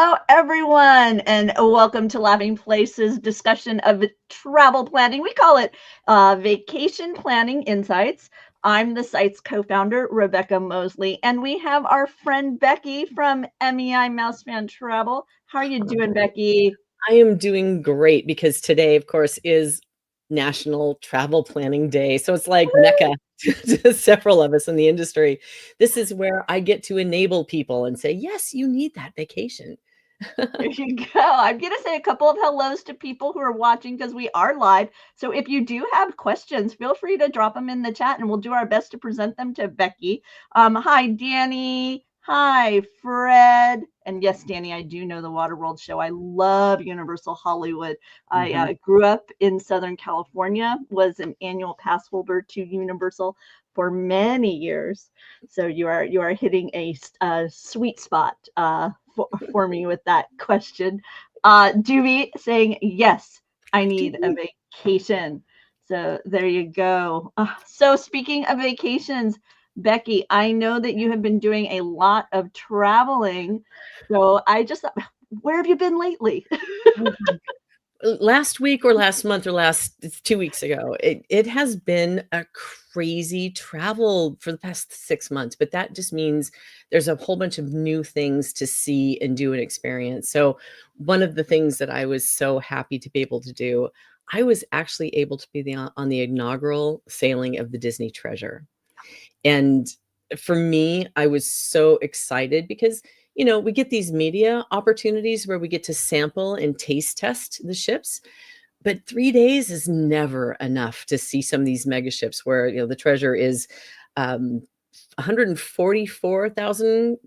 Hello, everyone, and welcome to Laughing Places discussion of travel planning. We call it Vacation Planning Insights. I'm the site's co-founder, Rebekah Mosley, and we have our friend Becky from MEI Mousefan Travel. How are you doing, Becky? I am doing great because today, of course, is National Travel Planning Day. So it's like Mecca to several of us in the industry. This is where I get to enable people and say, yes, you need that vacation. There you go. I'm going to say a couple of hellos to people who are watching because we are live. So if you do have questions, feel free to drop them in the chat and we'll do our best to present them to Becky. Hi, Danny. Hi, Fred. And yes, Danny, I do know the Waterworld show. I love Universal Hollywood. I grew up in Southern California, was an annual pass holder to Universal for many years. So you are hitting a sweet spot for me with that question. Dewey saying, yes, I need a vacation. So there you go. So speaking of vacations, Becky, I know that you have been doing a lot of traveling. So I just thought, where have you been lately? Last week or last month or it's 2 weeks ago, it has been a crazy travel for the past 6 months, but that just means there's a whole bunch of new things to see and do and experience. So one of the things that I was so happy to be able to do, I was actually able to be on the inaugural sailing of the Disney Treasure. And for me, I was so excited because we get these media opportunities where we get to sample and taste test the ships, but 3 days is never enough to see some of these mega ships where, the Treasure is 144,000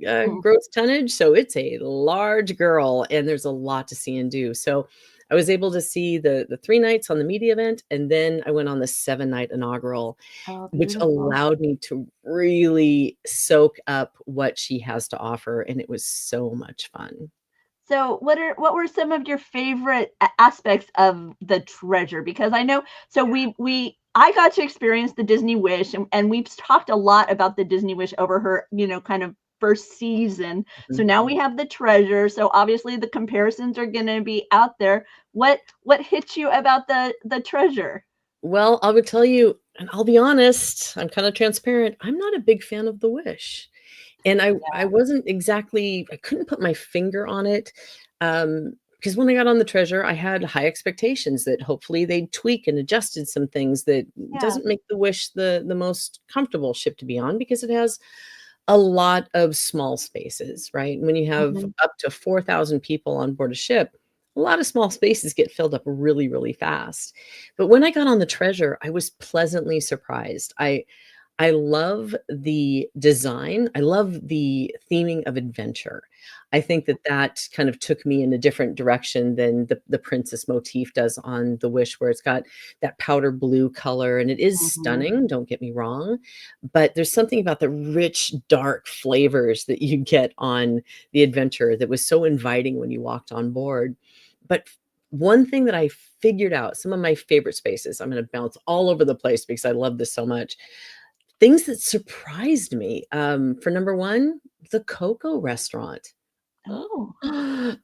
gross tonnage. So it's a large girl and there's a lot to see and do. So I was able to see the 3 nights on the media event, and then I went on the 7-night inaugural, which allowed me to really soak up what she has to offer, and it was so much fun. So what were some of your favorite aspects of the Treasure? Because I know, so I got to experience the Disney Wish, and we've talked a lot about the Disney Wish over her, kind of first season. So now we have the Treasure. So obviously the comparisons are going to be out there. What hits you about the Treasure? Well, I would tell you, and I'll be honest, I'm kind of transparent. I'm not a big fan of the Wish. And I wasn't exactly, I couldn't put my finger on it. Because when I got on the Treasure, I had high expectations that hopefully they'd tweak and adjusted some things that doesn't make the Wish the most comfortable ship to be on, because it has a lot of small spaces, right? When you have up to 4,000 people on board a ship, a lot of small spaces get filled up really, really fast. But when I got on the Treasure, I was pleasantly surprised. I love the design. I love the theming of adventure. I think that kind of took me in a different direction than the princess motif does on the Wish, where it's got that powder blue color, and it is stunning, don't get me wrong, but there's something about the rich, dark flavors that you get on the Adventure that was so inviting when you walked on board. But one thing that I figured out, some of my favorite spaces, I'm going to bounce all over the place because I love this so much. Things that surprised me, for number one, the Coco restaurant. Oh.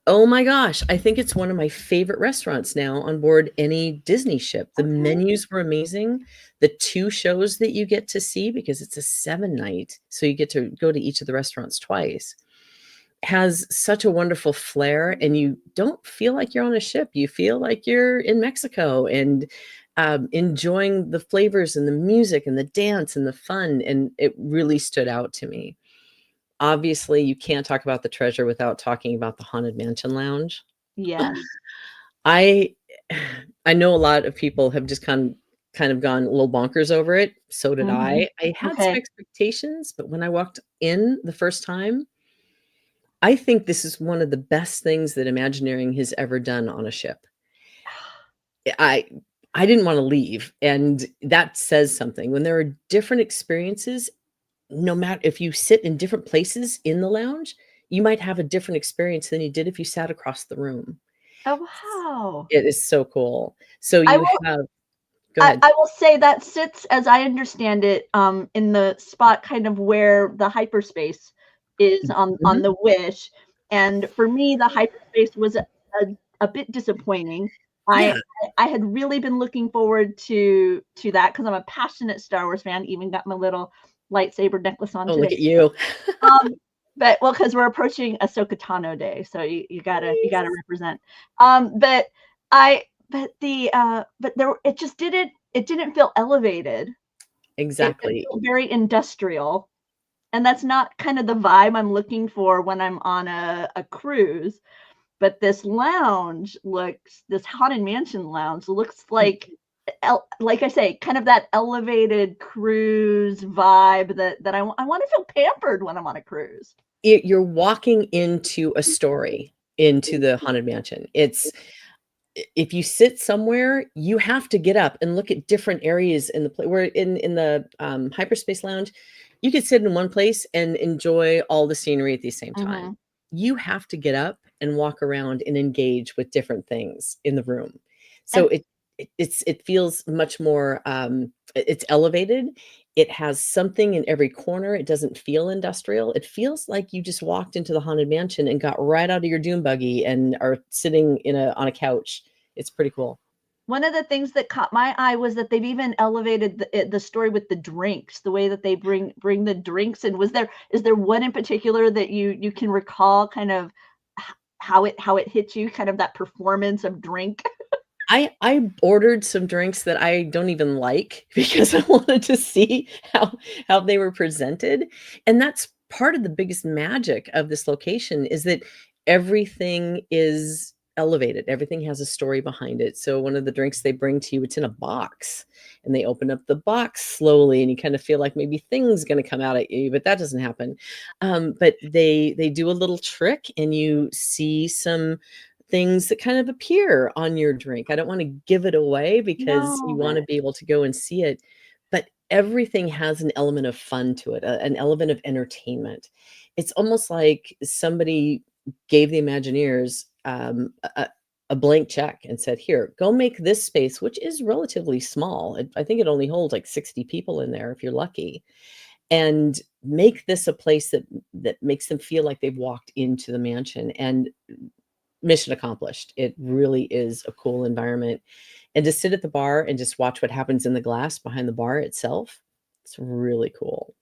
Oh my gosh, I think it's one of my favorite restaurants now on board any Disney ship. The menus were amazing. The 2 shows that you get to see, because it's a 7-night, so you get to go to each of the restaurants twice, has such a wonderful flair, and you don't feel like you're on a ship. You feel like you're in Mexico and enjoying the flavors and the music and the dance and the fun, and it really stood out to me. Obviously, you can't talk about the Treasure without talking about the Haunted Mansion Lounge. Yes. I I know a lot of people have just kind of gone a little bonkers over it. So did I. I had some expectations, but when I walked in the first time, I think this is one of the best things that Imagineering has ever done on a ship. I didn't want to leave, and that says something. When there are different experiences, no matter if you sit in different places in the lounge, you might have a different experience than you did if you sat across the room. Oh, wow. It is so cool. So you have Go ahead. I will say that sits, as I understand it, in the spot kind of where the hyperspace is on the Wish. And for me, the hyperspace was a bit disappointing. I Yeah. I had really been looking forward to that because I'm a passionate Star Wars fan. Even got my little lightsaber necklace on Oh, look today. at you. Um, but well, because we're approaching Ahsoka Tano Day, so you gotta Nice. represent. But I but there it didn't feel elevated. It Exactly. felt very industrial, and that's not kind of the vibe I'm looking for when I'm on a cruise. But this haunted mansion lounge looks like like I say, kind of that elevated cruise vibe that I want to feel pampered when I'm on a cruise. You're walking into a story, into the Haunted Mansion. It's if you sit somewhere, you have to get up and look at different areas in the place. Where in the hyperspace lounge, you could sit in one place and enjoy all the scenery at the same time. Mhm. You have to get up and walk around and engage with different things in the room. So And it feels much more it's elevated. It has something in every corner. It doesn't feel industrial. It feels like you just walked into the haunted mansion and got right out of your dune buggy and are sitting on a couch. It's pretty cool. one of the things that caught my eye was that they've even elevated the story with the drinks, the way that they bring the drinks in. Is there one in particular that you can recall kind of how it hit you, kind of that performance of drink? I ordered some drinks that I don't even like because I wanted to see how they were presented, and that's part of the biggest magic of this location is that everything is elevated, everything has a story behind it. So one of the drinks they bring to you, it's in a box, and they open up the box slowly, and you kind of feel like maybe things gonna come out at you, but that doesn't happen. But they do a little trick, and you see some things that kind of appear on your drink. I don't wanna give it away because you No, wanna but be able to go and see it, but everything has an element of fun to it, an element of entertainment. It's almost like somebody gave the Imagineers, a blank check and said, "Here, go make this space," which is relatively small. I think it only holds, like, 60 people in there if you're lucky, and make this a place that makes them feel like they've walked into the mansion, and mission accomplished. It really is a cool environment, and to sit at the bar and just watch what happens in the glass behind the bar itself, it's really cool.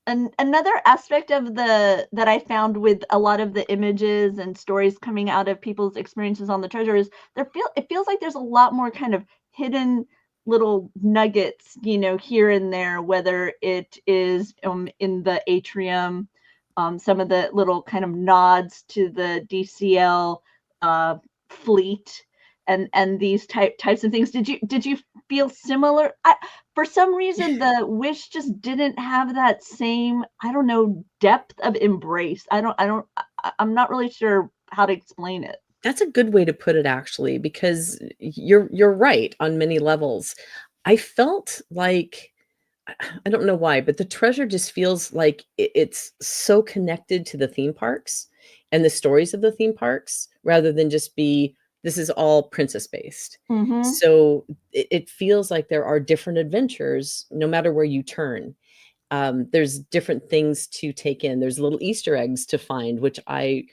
another aspect of the that I found with a lot of the images and stories coming out of people's experiences on the treasure is it feels like there's a lot more kind of hidden little nuggets, here and there, whether it is in the atrium, some of the little kind of nods to the DCL fleet and these types of things. Did you feel similar? For some reason, the Wish just didn't have that same, I don't know, depth of embrace. I'm not really sure how to explain it. That's a good way to put it actually, because you're right on many levels. I felt like I don't know why, but the treasure just feels like it's so connected to the theme parks and the stories of the theme parks rather than just be this is all princess based. Mhm. So it feels like there are different adventures no matter where you turn. There's different things to take in. There's little Easter eggs to find, which I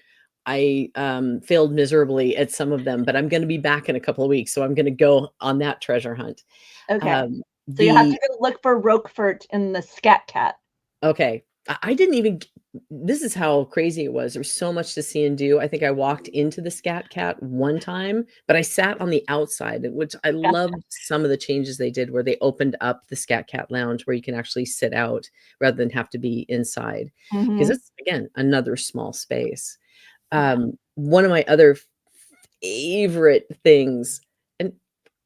failed miserably at some of them, but I'm going to be back in a couple of weeks, so I'm going to go on that treasure hunt. Okay. So you'll have to The go look for Roquefort in the Scat Cat. Okay. I didn't even this is how crazy it was. There was so much to see and do. I think I walked into the Scat Cat one time, but I sat on the outside, which I Gotcha. loved some of the changes they did where they opened up the Scat Cat lounge where you can actually sit out rather than have to be inside. Because Mhm. it's again another small space. Yeah. One of my other favorite things, and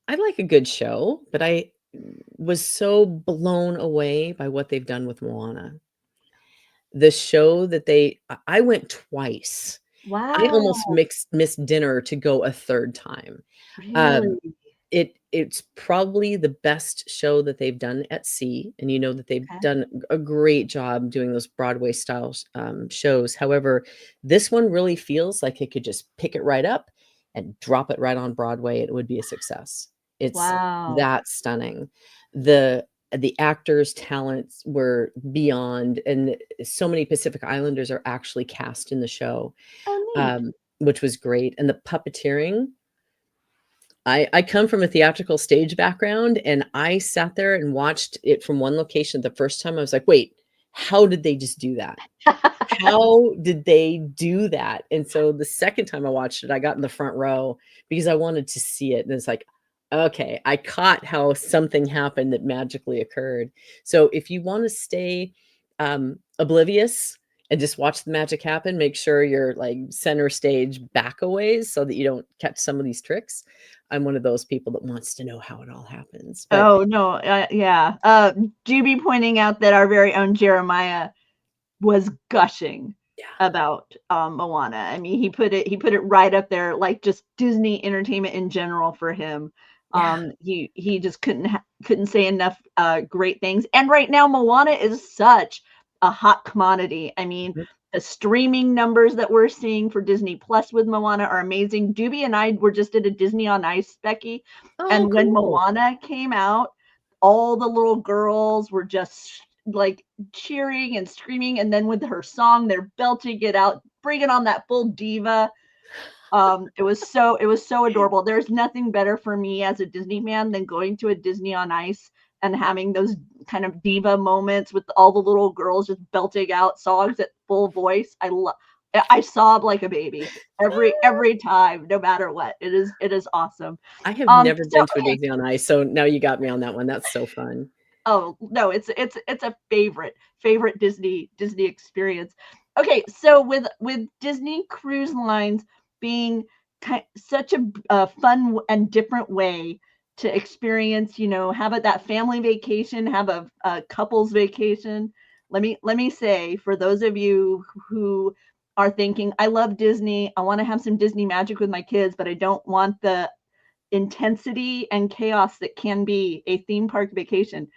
I like a good show, but I was so blown away by what they've done with Moana. The show that I went twice. I almost Wow. missed dinner to go a 3rd time. Um, Really? it's probably the best show that they've done at sea, and you know that they've Okay. done a great job doing those Broadway style shows. However, this one really feels like it could just pick it right up and drop it right on Broadway, and it would be a success. It's Wow. that stunning. The the actors' talents were beyond, and so many Pacific Islanders are actually cast in the show, Oh, neat. which was great. And the puppeteering, I come from a theatrical stage background, and I sat there and watched it from one location. The first time I was like, wait, how did they just do that? How did they do that? And so the second time I watched it, I got in the front row because I wanted to see it. And it's like, okay, I caught how something happened that magically occurred. So if you want to stay oblivious and just watch the magic happen, make sure you're like center stage back a ways so that you don't catch some of these tricks. I'm one of those people that wants to know how it all happens. But Oh, no, yeah. Do be pointing out that our very own Jeremiah was gushing yeah, about Moana. I mean, he put it right up there, like just Disney entertainment in general for him. yeah. He just couldn't say enough great things. And right now, Moana is such a hot commodity. I mean, Mhm. the streaming numbers that we're seeing for Disney Plus with Moana are amazing. Doobie and I were just at a Disney on Ice, Becky, Oh, and when cool. Moana came out, all the little girls were just like cheering and screaming, and then with her song, they're belting it out, bringing on that full diva. It was so adorable. There's nothing better for me as a Disney fan than going to a Disney on Ice and having those kind of diva moments with all the little girls just belting out songs at full voice. I sob like a baby every time, no matter what. It is awesome. I have never So been to a Disney on Ice, so now you got me on that one. That's so fun. oh, no, it's a favorite Disney experience. Okay, so with Disney Cruise Lines being such a fun and different way to experience, have that family vacation, have a couples vacation. Let me say, for those of you who are thinking, I love Disney, I want to have some Disney magic with my kids, but I don't want the intensity and chaos that can be a theme park vacation,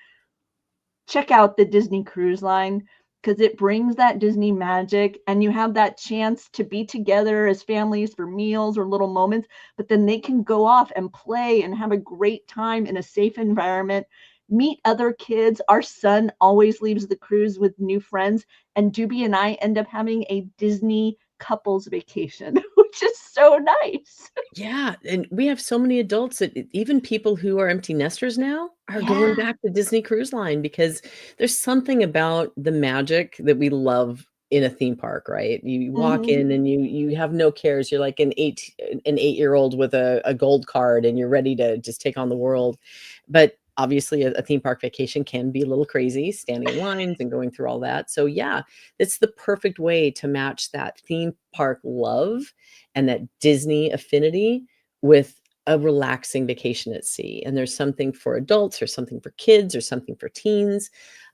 check out the Disney Cruise Line because it brings that Disney magic and you have that chance to be together as families for meals or little moments, but then they can go off and play and have a great time in a safe environment, meet other kids. Our son always leaves the cruise with new friends, and Doobie and I end up having a Disney couples vacation, which is so nice. Yeah, and we have so many adults that even people who are empty nesters now are going Yeah. back to Disney Cruise Line because there's something about the magic that we love in a theme park, right? You walk Hmm. in and you have no cares. You're like an 8-year-old with a gold card and you're ready to just take on the world. But obviously a theme park vacation can be a little crazy, standing in lines and going through all that. So yeah, it's the perfect way to match that theme park love and that Disney affinity with a relaxing vacation at sea. And there's something for adults, or something for kids, or something for teens.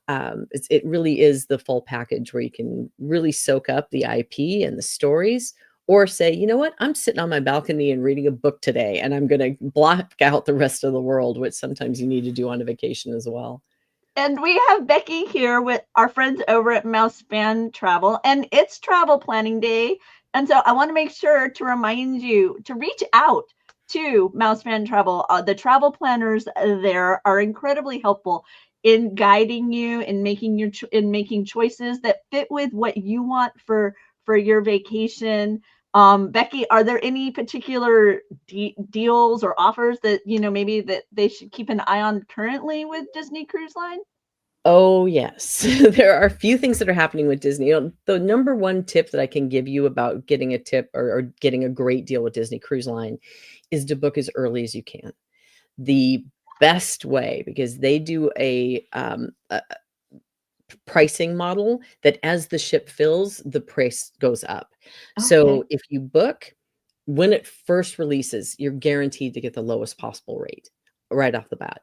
It really is the full package where you can really soak up the IP and the stories, or say, you know what, I'm sitting on my balcony and reading a book today, and I'm going to block out the rest of the world, which sometimes you need to do on a vacation as well. And we have Becky here with our friends over at Mouse Fan Travel, and it's travel planning day. And so I want to make sure to remind you to reach out to Mouse Fan Travel. The travel planners there are incredibly helpful in guiding you in making choices that fit with what you want for your vacation. Becky, are there any particular deals or offers that maybe that they should keep an eye on currently with Disney Cruise Line? Oh, yes. There are a few things that are happening with Disney. The number one tip that I can give you about getting a tip, or getting a great deal with Disney Cruise Line, is to book as early as you can. The best way, because they do a pricing model that as the ship fills, the price goes up. Okay. So if you book when it first releases, you're guaranteed to get the lowest possible rate right off the bat.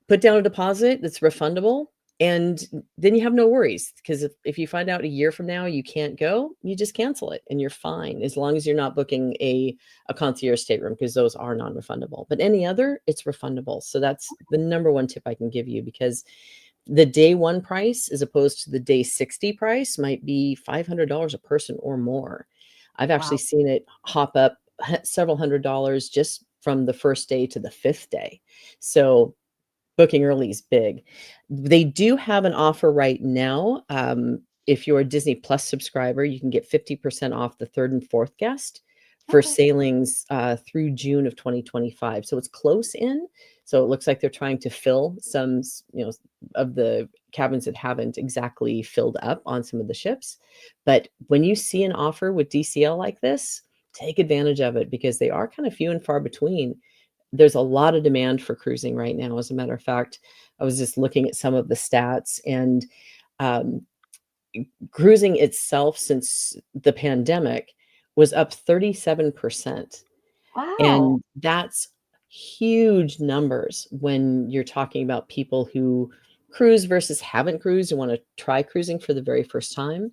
Put down a deposit that's refundable, and then you have no worries, because if you find out a year from now you can't go, you just cancel it and you're fine, as long as you're not booking a concierge stateroom, because those are non-refundable. But any other, it's refundable. So that's the number one tip I can give you, because the day one price as opposed to the day 60 price might be $500 a person or more. I've actually Wow. seen it hop up several $100s just from the first day to the fifth day. So booking early is big. They do have an offer right now. If you're a Disney Plus subscriber, you can get 50% off the third and fourth guest for Okay. sailings through June of 2025. So it's close in. So it looks like they're trying to fill some, of the cabins that haven't exactly filled up on some of the ships. But when you see an offer with DCL like this, take advantage of it because they are kind of few and far between. There's a lot of demand for cruising right now. As a matter of fact, I was just looking at some of the stats, and um, cruising itself since the pandemic was up 37%. Wow. And that's huge numbers when you're talking about people who cruise versus haven't cruised and want to try cruising for the very first time.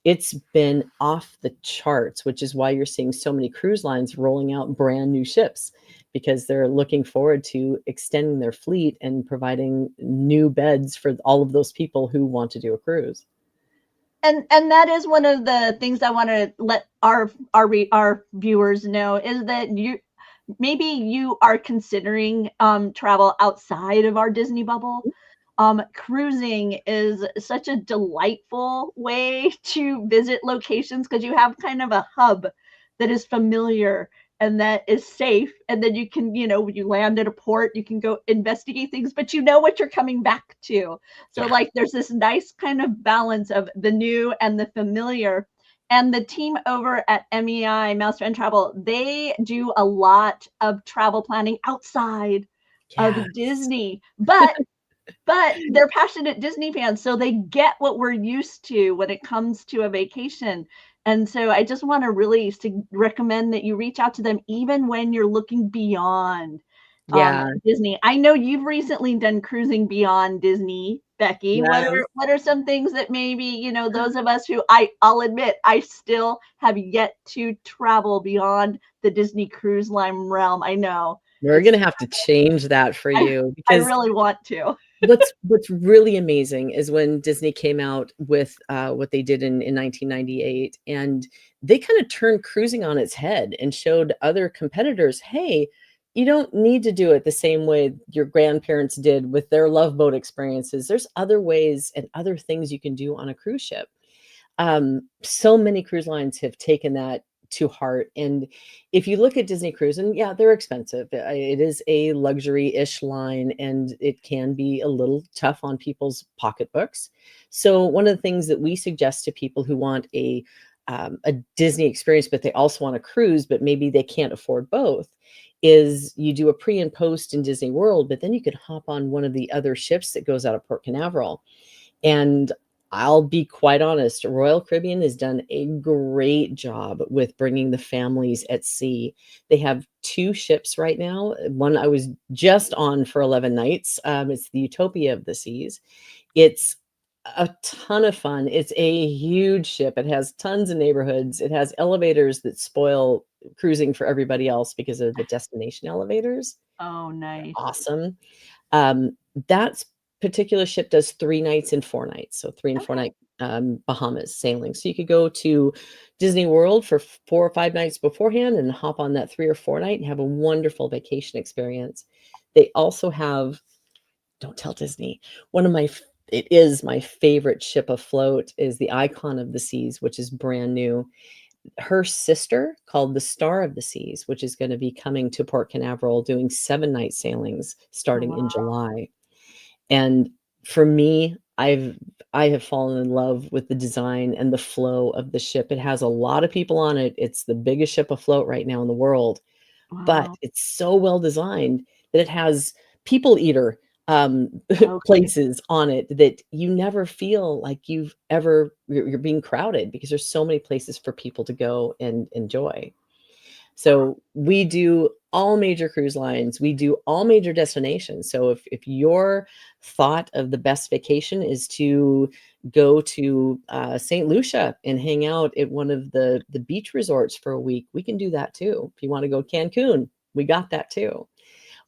It's been off the charts, which is why you're seeing so many cruise lines rolling out brand new ships because they're looking forward to extending their fleet and providing new beds for all of those people who want to do a cruise. And that is one of the things I want to let our viewers know is that maybe you are considering travel outside of our Disney bubble. Cruising is such a delightful way to visit locations because you have kind of a hub that is familiar and that is safe. And then you can, you land at a port, you can go investigate things, but you know what you're coming back to. So, Yeah. like, there's this nice kind of balance of the new and the familiar. And the team over at MEI, Mouse Fan Travel, they do a lot of travel planning outside Yes. of Disney, but they're passionate Disney fans, so they get what we're used to when it comes to a vacation. And so I just want to really recommend that you reach out to them even when you're looking beyond Yeah. Disney. I know you've recently done cruising beyond Disney, Becky. Yes. What are some things that maybe, those of us who I'll admit I still have yet to travel beyond the Disney Cruise Line realm. I know. We're It's gonna have to change that for you I because really want to. what's really amazing is when Disney came out with what they did in 1998, and they kind of turned cruising on its head and showed other competitors, hey, you don't need to do it the same way your grandparents did with their Love Boat experiences. There's other ways and other things you can do on a cruise ship. So many cruise lines have taken that to heart. And if you look at Disney Cruise, and yeah, they're expensive. It is a luxury-ish line, and it can be a little tough on people's pocketbooks. So one of the things that we suggest to people who want a Disney experience, but they also want a cruise, but maybe they can't afford both, is you do a pre and post in Disney World, but then you can hop on one of the other ships that goes out of Port Canaveral. And I'll be quite honest, Royal Caribbean has done a great job with bringing the families at sea. They have 2 ships right now. One I was just on for 11 nights. It's the Utopia of the Seas. It's a ton of fun. It's a huge ship. It has tons of neighborhoods. It has elevators that spoil cruising for everybody else because of the destination elevators. Oh, nice. Awesome. That particular ship does 3 nights and 4 nights, so 3 and 4 Okay. night, Bahamas sailing. So you could go to Disney World for 4 or 5 nights beforehand and hop on that 3 or 4 night and have a wonderful vacation experience. They also have, don't tell Disney, one of my f it is my favorite ship afloat is the Icon of the Seas, which is brand new. Her sister, called the Star of the Seas, which is gonna be coming to Port Canaveral, doing 7-night sailings Oh, starting in wow. July. And for me, I have fallen in love with the design and the flow of the ship. It has a lot of people on it. It's the biggest ship afloat right now in the world, but Wow. it's so well designed that it has people eater, Okay. places on it that you never feel like you're being crowded because there's so many places for people to go and enjoy. So we do all major cruise lines. We do all major destinations. So if your thought of the best vacation is to go to St. Lucia and hang out at one of the beach resorts for a week, we can do that too. If you want to go Cancun, we got that too.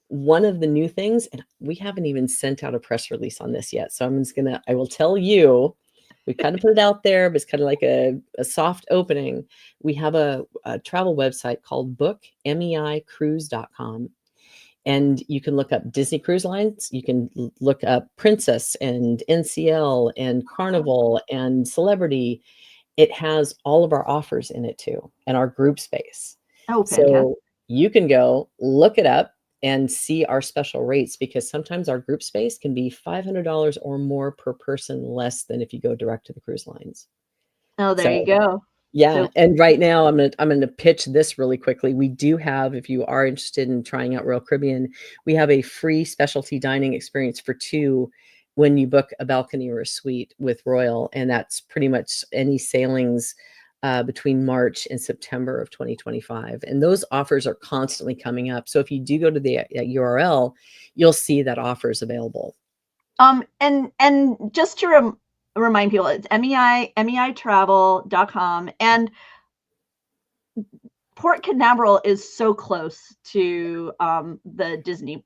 One of the new things, and we haven't even sent out a press release on this yet. So I will tell you, we kind of put it out there, but it's kind of like a soft opening. We have a travel website called bookmeicruise.com. And you can look up Disney Cruise Lines. You can look up Princess and NCL and Carnival and Celebrity. It has all of our offers in it too, and our group space. Oh, fantastic. So you can go look it up and see our special rates, because sometimes our group space can be $500 or more per person less than if you go direct to the cruise lines. Oh, there you So go. yeah, So and right now I'm gonna pitch this really quickly. We do have, if you are interested in trying out Royal Caribbean, we have a free specialty dining experience for two when you book a balcony or a suite with Royal, and that's pretty much any sailings between March and September of 2025. And those offers are constantly coming up. So if you do go to the URL, you'll see that offer is available. and just to remind people, it's meitravel.com, and Port Canaveral is so close to the Disney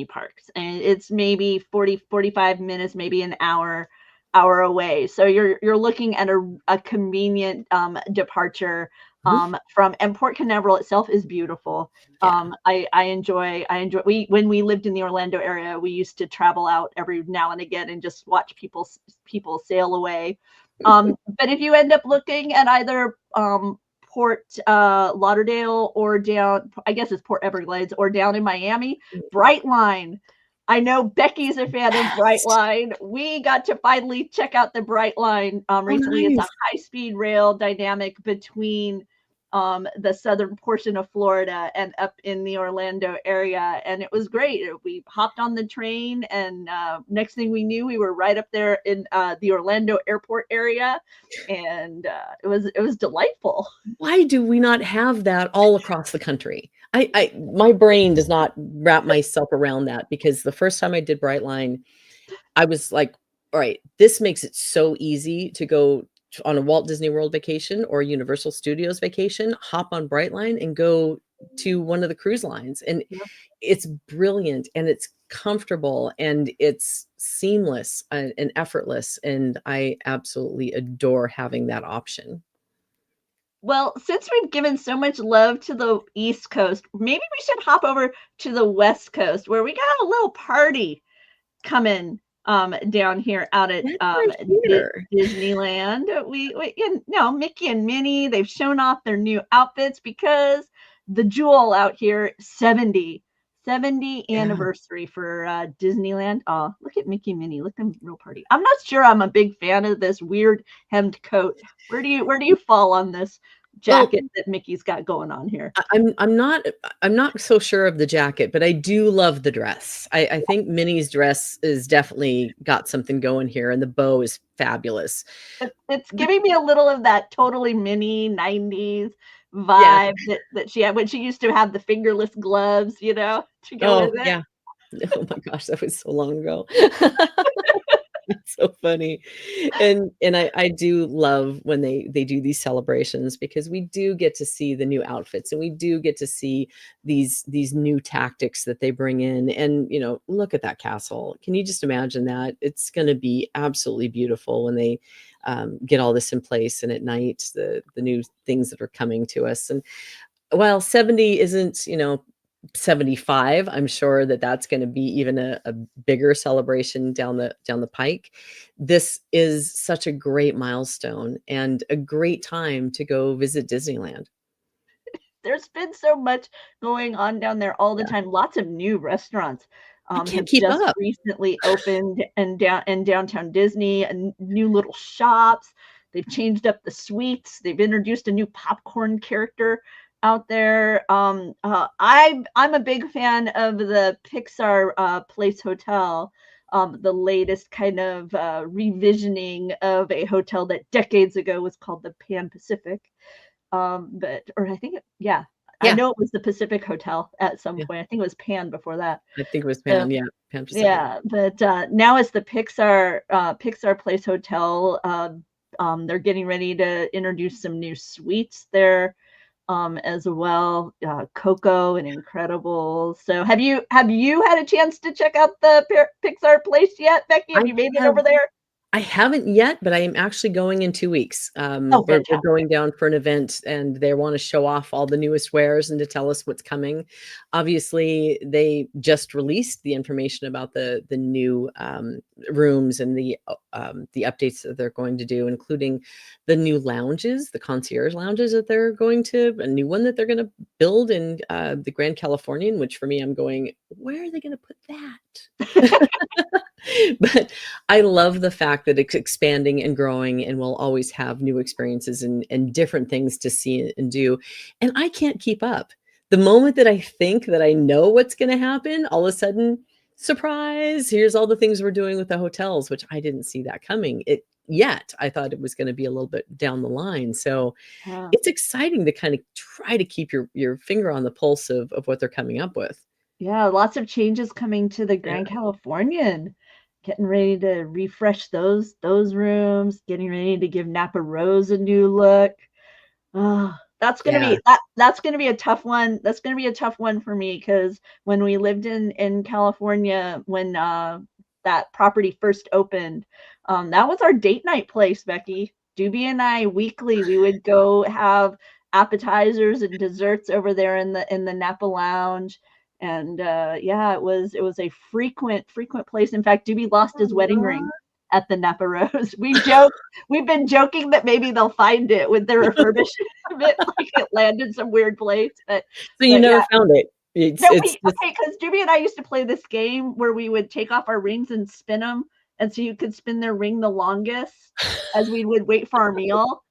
parks, and it's maybe 45 minutes, maybe an hour away. So you're looking at a convenient departure Mhm. from, and Port Canaveral itself is beautiful. Yeah. I enjoy we when we lived in the Orlando area, we used to travel out every now and again and just watch people sail away. But if you end up looking at either Port Lauderdale or down, I guess it's Port Everglades, or down in Miami, Brightline. I know Becky's a fan of Best. Brightline. We got to finally check out the Brightline Oh, recently. It's a nice. high-speed rail dynamic between the southern portion of Florida and up in the Orlando area, and it was great. We hopped on the train, and next thing we knew, we were right up there in the Orlando airport area, and it was delightful. Why do we not have that all across the country? My brain does not wrap myself around that, because the first time I did Brightline, I was like, all right, this makes it so easy to go on a Walt Disney World vacation or Universal Studios vacation, hop on Brightline and go to one of the cruise lines. And Yep. it's brilliant and it's comfortable and it's seamless and effortless. And I absolutely adore having that option. Well, since we've given so much love to the East Coast, maybe we should hop over to the West Coast, where we got a little party coming down here out at That's right here. Disneyland. Mickey and Minnie, they've shown off their new outfits because the jewel out here, 70 Yeah. anniversary for Disneyland. Oh, look at Mickey and Minnie. Look at them real party. I'm not sure I'm a big fan of this weird hemmed coat. Where do you fall on this Well, jacket that Mickey's got going on here? I'm not so sure of the jacket, but I do love the dress. I think Minnie's dress is definitely got something going here, and the bow is fabulous. It's The giving me a little of that totally mini 90s Yeah. vibe that she had when she used to have the fingerless gloves, to go with Oh, it. yeah. Oh my gosh, that was so long ago. That's so funny. And I do love when they do these celebrations, because we do get to see the new outfits and we do get to see these new tactics that they bring in. And, look at that castle. Can you just imagine that? It's gonna be absolutely beautiful when they, get all this in place, and at night, the new things that are coming to us. And while 70 isn't, 75, I'm sure that that's gonna be even a bigger celebration down the pike. This is such a great milestone and a great time to go visit Disneyland. There's been so much going on down there all the Yeah. time. Lots of new restaurants I can't have keep just up. recently opened in downtown Disney, and new little shops. They've changed up the suites. They've introduced a new popcorn character out there. I'm a big fan of the Pixar Place Hotel. The latest kind of revisioning of a hotel that decades ago was called the Pan Pacific. But or I think yeah, I Yeah, know it was the Pacific Hotel at some yeah. point. I think it was Pan before that. I think it was So, Pan, yeah, Pan Pacific. yeah, but now it's the Pixar Place Hotel. They're getting ready to introduce some new suites there as well. Coco and Incredibles. So have you had a chance to check out the Pixar Place yet, Becky? Have I you made it have over there? I haven't yet, but I am actually going in 2 weeks. Oh, We're fantastic. going down for an event, and they wanna show off all the newest wares and to tell us what's coming. Obviously, they just released the information about the new, rooms and the updates that they're going to do, including the new lounges, the concierge lounges that they're going to a new one that they're gonna build in, the Grand Californian, which for me, I'm going, "Where are they gonna put that?" But I love the fact that it's expanding and growing, and we'll always have new experiences and different things to see and do. And I can't keep up. The moment that I think that I know what's going to happen, all of a sudden, surprise, here's all the things we're doing with the hotels, which I didn't see that coming. It yet. I thought it was going to be a little bit down the line. So Yeah. it's exciting to kind of try to keep your finger on the pulse of what they're coming up with. Yeah, lots of changes coming to the Yeah. Grand Californian. Getting ready to refresh those rooms, getting ready to give Napa Rose a new look. Oh, Yeah. that's gonna be a tough one. That's gonna be a tough one for me because when we lived in California, when that property first opened, that was our date night place, Becky. Doobie and I weekly we would go have appetizers and desserts over there in the Napa Lounge. And yeah, it was a frequent place. In fact, Doobie lost his wedding ring at the Napa Rose. We've been joking that maybe they'll find it with the refurbishment, like it landed some weird place. So you But yeah, never found it. no, It's we just okay because Jimmy and I used to play this game where we would take off our rings and spin them, and so you could spin their ring the longest as we would wait for our meal.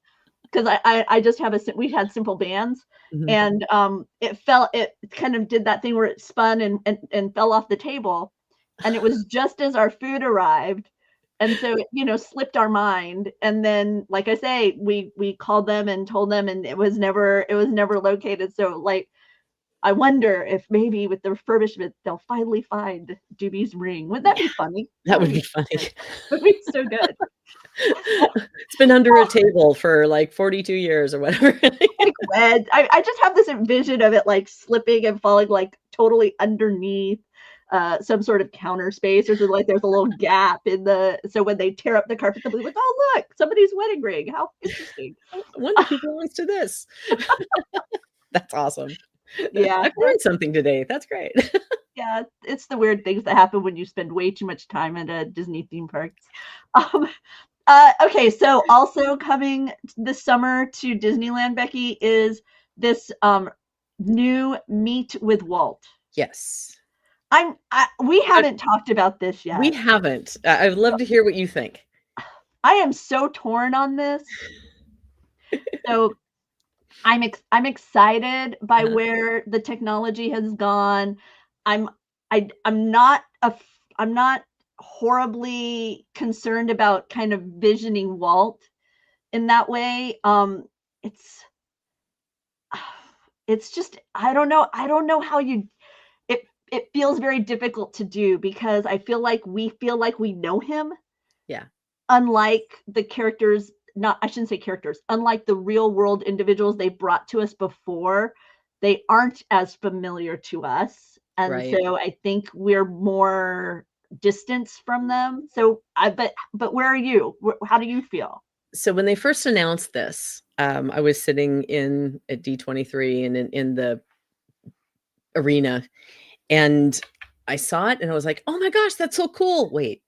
Because I just have we had simple bands, Mhm. and it kind of did that thing where it spun and fell off the table, and it was just as our food arrived, and so it, slipped our mind, and then, like I say, we called them and told them, and it was never located. So, like, I wonder if maybe with the refurbishment they'll finally find Doobie's ring. Wouldn't that Yeah, be funny? that That would would be be funny. good. Would be so good. It's been under a table for, like, 42 years or whatever. Like red. I just have this vision of it like slipping and falling like totally underneath some sort of counter space, or so like there's a little gap in the so when they tear up the carpet, they'll be like, oh look, somebody's wedding ring. How interesting. I wonder who belongs to this. That's awesome. Yeah. I've learned something today. That's great. Yeah, it's the weird things that happen when you spend way too much time at a Disney theme parks. Um, okay, so also coming this summer to Disneyland, Becky, is this new Meet with Walt. Yes. We Uh, haven't talked about this we yet. haven't. I'd love to hear what you think. I am so torn on this. So I'm excited by Uh-huh. where the technology has gone. I'm I'm not I'm not horribly concerned about kind of visioning Walt in that way. It's it's just I don't know how you it feels very difficult to do because I feel like we know him, Yeah, unlike the characters, not I shouldn't say characters, unlike the real world individuals they brought to us before, they aren't as familiar to us. And right. so I think we're more distanced from them. So but where are you? How do you feel? So when they first announced this, I was sitting in at D23 and in the arena, and I saw it and I was like, "Oh my gosh, that's so cool." Wait,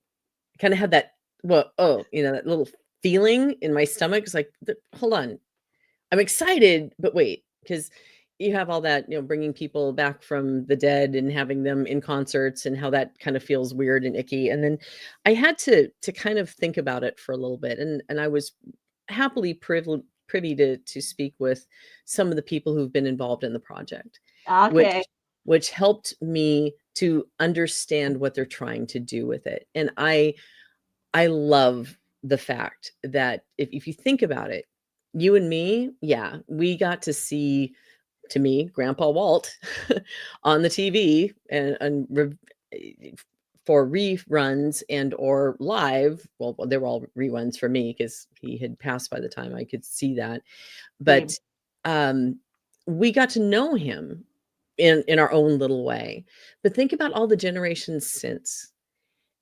kinda had that, well, oh, that little feeling in my stomach. It's like, Hold on. I'm excited, but wait, because you have all that, bringing people back from the dead and having them in concerts and how that kind of feels weird and icky." And then I had to kind of think about it for a little bit, and I was happily privy to speak with some of the people who've been involved in the project, Okay. which helped me to understand what they're trying to do with it. And I love the fact that if you think about it, you and me, yeah, we got to see, to me, Grandpa Walt on the TV for reruns and or live. Well, they were all reruns for me because he had passed by the time I could see that. But Same. um, we got to know him in our own little way. But think about all the generations since.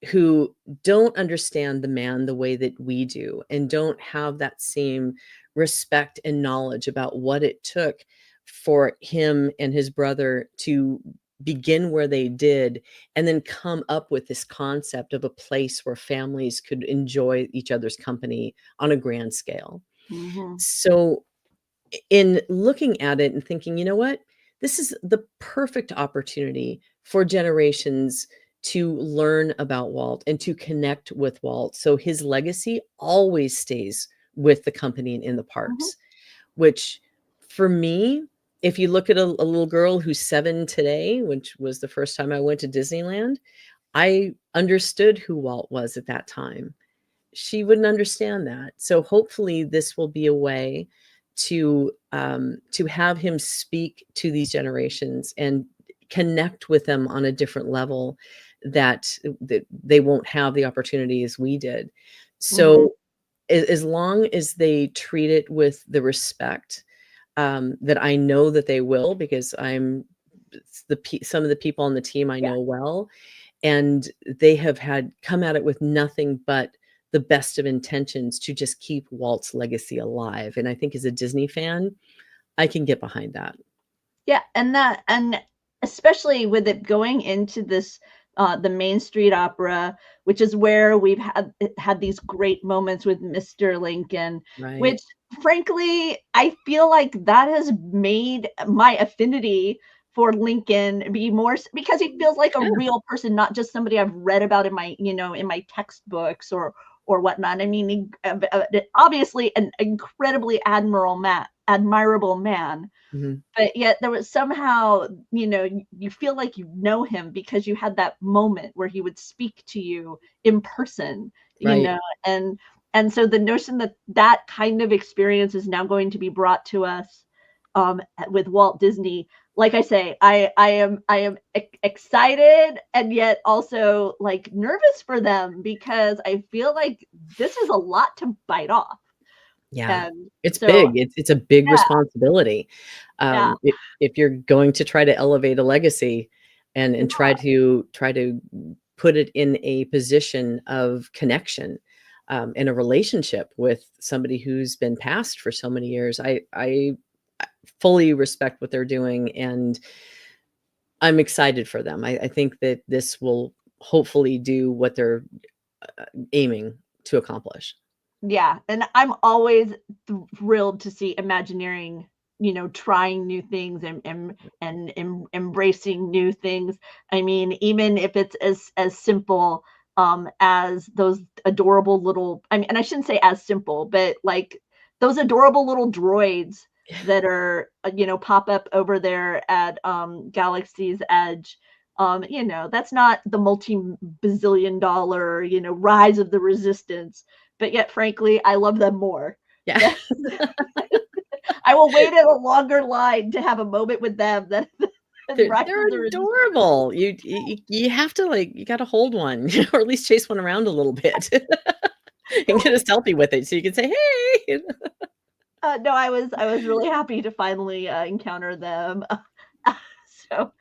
who don't understand the man the way that we do and don't have that same respect and knowledge about what it took for him and his brother to begin where they did and then come up with this concept of a place where families could enjoy each other's company on a grand scale. Mhm. So in looking at it and thinking, you know what? This is the perfect opportunity for generations to learn about Walt and to connect with Walt. So his legacy always stays with the company and in the Mhm. parks, which for me, if you look at a little girl who's 7 today, which was the first time I went to Disneyland, I understood who Walt was at that time. She wouldn't understand that. So hopefully this will be a way to have him speak to these generations and connect with them on a different level that they won't have the opportunities we did. Mhm. So as long as they treat it with the respect that I know that they will, because some of the people on the team I Yeah. know well, and they have had come at it with nothing but the best of intentions to just keep Walt's legacy alive. And I think as a Disney fan, I can get behind that. Yeah, and especially with it going into this the Main Street Opera, which is where we've had these great moments with Mr. Lincoln, Right. which frankly, I feel like that has made my affinity for Lincoln be more because he feels like a Yeah. real person, not just somebody I've read about in my, in my textbooks or whatnot. I mean, obviously an incredibly admirable man, Mhm. but yet there was somehow, you feel like you know him because you had that moment where he would speak to you in person, Right. and so the notion that that kind of experience is now going to be brought to us with Walt Disney, like I say, I am excited and yet also like nervous for them because I feel like this is a lot to bite off. Yeah. And It's so big. It's a big yeah, responsibility. yeah. If you're going to try to elevate a legacy and try to put it in a position of connection, in a relationship with somebody who's been passed for so many years, I fully respect what they're doing, and I'm excited for them. I think that this will hopefully do what they're aiming to accomplish. Yeah, and I'm always thrilled to see Imagineering, trying new things and embracing new things. I mean, even if it's as simple as those adorable little, I mean, and I shouldn't say as simple, but like those adorable little droids that are pop up over there at Galaxy's Edge. That's not the multi-bazillion dollar, rise of the resistance, but yet frankly, I love them more. Yeah. That I will wait in a longer line to have a moment with them than Rise They're of the Resistance. adorable. You have to, like, you gotta hold one, or at least chase one around a little bit and get a selfie with it so you can say, "Hey." No, I was really happy to finally, encounter them. So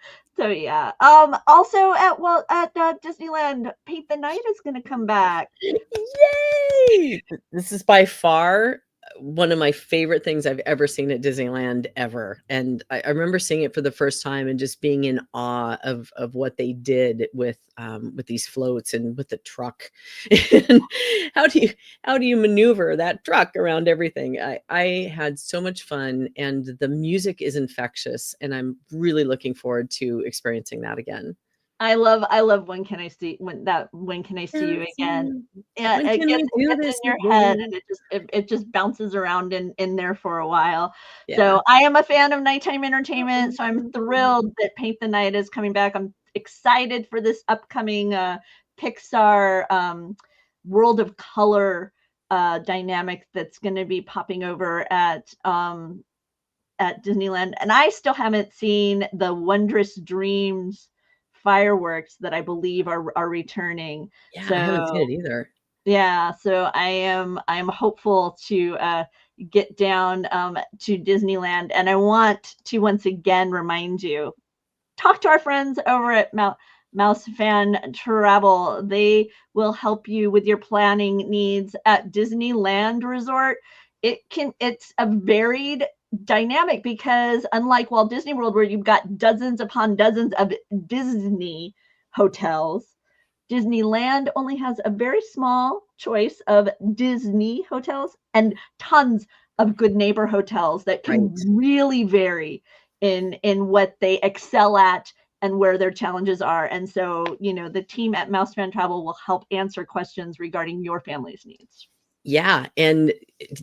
yeah. Also at Disneyland, Paint the Night is gonna come back. Yay! This is by far one of my favorite things I've ever seen at Disneyland ever, and I remember seeing it for the first time and just being in awe of what they did with these floats and with the truck. And how do you how do you maneuver that truck around everything? I had so much fun, and the music is infectious, and I'm really looking forward to experiencing that again. I love When Can I See You Yes, Again? you Yeah, when it can gets we it do gets in this your head again? and it just bounces around in there for a while. Yeah. So, I am a fan of nighttime entertainment, so I'm thrilled that Paint the Night is coming back. I'm excited for this upcoming, Pixar, World of Color, dynamic that's gonna be popping over at Disneyland, and I still haven't seen the Wondrous Dreams fireworks that I believe are returning. Yeah, I haven't seen So it either. yeah, so I'm hopeful to get down to Disneyland, and I want to once again remind you, talk to our friends over at Mouse Fan Travel. They will help you with your planning needs at Disneyland Resort. It's a varied dynamic because unlike Walt Disney World, where you've got dozens upon dozens of Disney hotels, Disneyland only has a very small choice of Disney hotels and tons of good neighbor hotels that can Right. really vary in what they excel at and where their challenges are. And so, the team at Mouse Fan Travel will help answer questions regarding your family's needs. Yeah, and